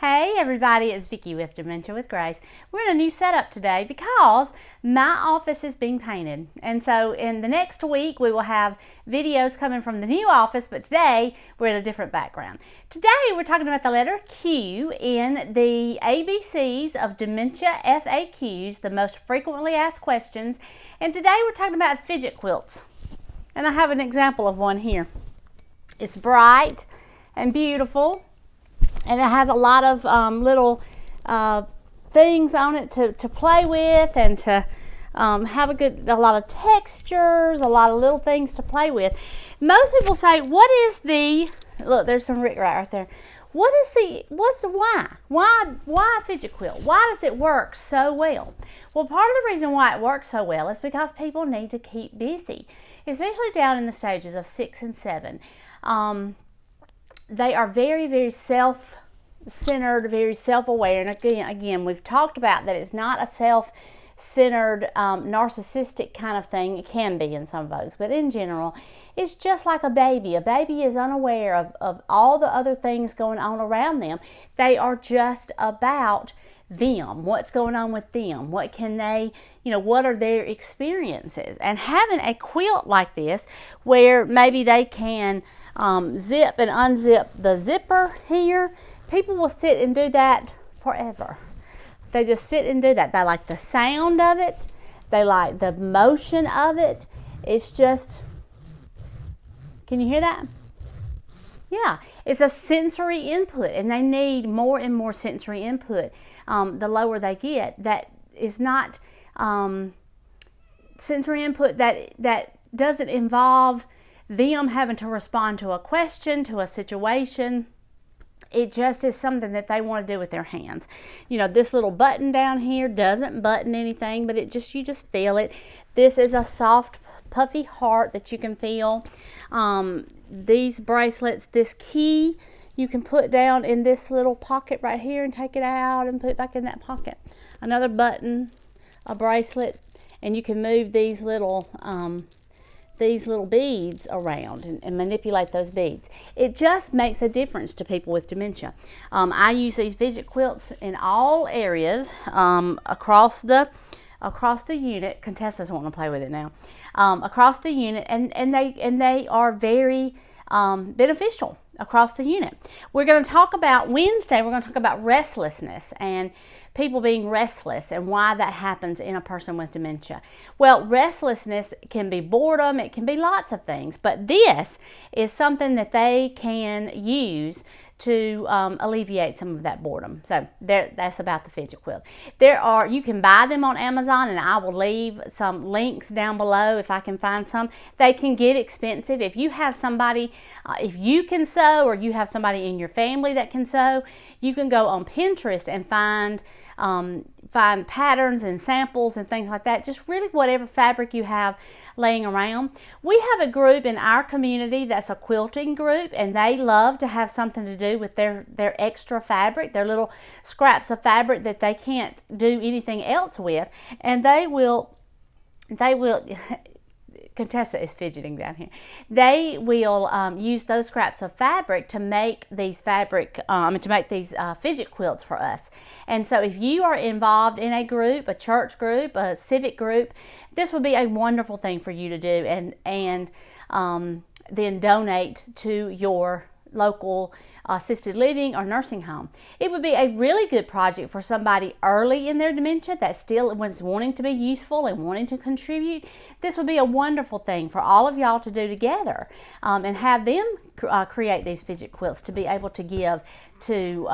Hey everybody, it's Vicky with Dementia with Grace. We're in a new setup today because my office is being painted. And so in the next week we will have videos coming from the new office, but today we're in a different background. Today we're talking about the letter Q in the ABCs of Dementia FAQs, the most frequently asked questions. And today we're talking about fidget quilts. And I have an example of one here. It's bright and beautiful. And it has a lot of little things on it to play with and to have a lot of textures, a lot of little things to play with. Most people say, what is the, look, there's some right there. What's why? Why a fidget quilt? Why does it work so well? Well, part of the reason why it works so well is because people need to keep busy, especially down in the stages of 6 and 7. They are very, very self-centered, very self-aware. And again, we've talked about that it's not a self-centered, narcissistic kind of thing. It can be in some folks, but in general, it's just like a baby. A baby is unaware of all the other things going on around them. They are just about them, what's going on with them, what can they, what are their experiences. And having a quilt like this where maybe they can zip and unzip the zipper here, people will sit and do that forever. They just sit and do that. They like the sound of it. They like the motion of it. It's just, can you hear that? Yeah, it's a sensory input, and they need more and more sensory input. The lower they get, that is not sensory input that doesn't involve them having to respond to a question, to a situation. It just is something that they want to do with their hands. This little button down here doesn't button anything, but you just feel it. This is a soft, puffy heart that you can feel. These bracelets, this key, you can put down in this little pocket right here and take it out and put it back in that pocket. Another button, a bracelet, and you can move these little beads around and manipulate those beads. It just makes a difference to people with dementia. I use these fidget quilts in all areas across the unit. Contessa's wanting to play with it now. Across the unit, and they are very beneficial across the unit. We're going to talk about Wednesday. We're going to talk about restlessness and people being restless and why that happens in a person with dementia. Well, restlessness can be boredom. It can be lots of things, but this is something that they can use to alleviate some of that boredom. So that's about the fidget quilt. You can buy them on Amazon, and I will leave some links down below if I can find some. They can get expensive. If you have somebody, if you can sew, or you have somebody in your family that can sew, you can go on Pinterest and find patterns and samples and things like that. Just really whatever fabric you have laying around. We have a group in our community that's a quilting group, and they love to have something to do with their extra fabric, their little scraps of fabric that they can't do anything else with, and they will Contessa is fidgeting down here. They will use those scraps of fabric to make these fidget quilts for us. And so if you are involved in a group, a church group, a civic group, this would be a wonderful thing for you to do, and then donate to your local assisted living or nursing home. It would be a really good project for somebody early in their dementia that still was wanting to be useful and wanting to contribute. This would be a wonderful thing for all of y'all to do together, and have them create these fidget quilts to be able to give to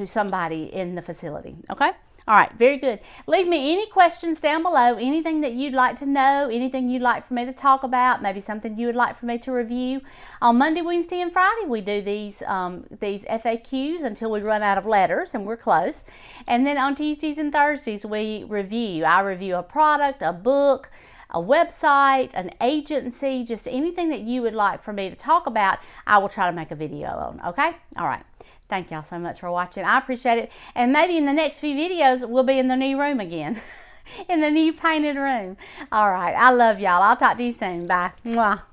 somebody in the facility. Okay? All right, very good. Leave me any questions down below, anything that you'd like to know, anything you'd like for me to talk about, maybe something you would like for me to review. On Monday, Wednesday, and Friday, we do these FAQs until we run out of letters, and we're close. And then on Tuesdays and Thursdays, we review. I review a product, a book, a website, an agency, just anything that you would like for me to talk about, I will try to make a video on, okay? All right. Thank y'all so much for watching. I appreciate it. And maybe in the next few videos, we'll be in the new room again. In the new painted room. All right. I love y'all. I'll talk to you soon. Bye. Mwah.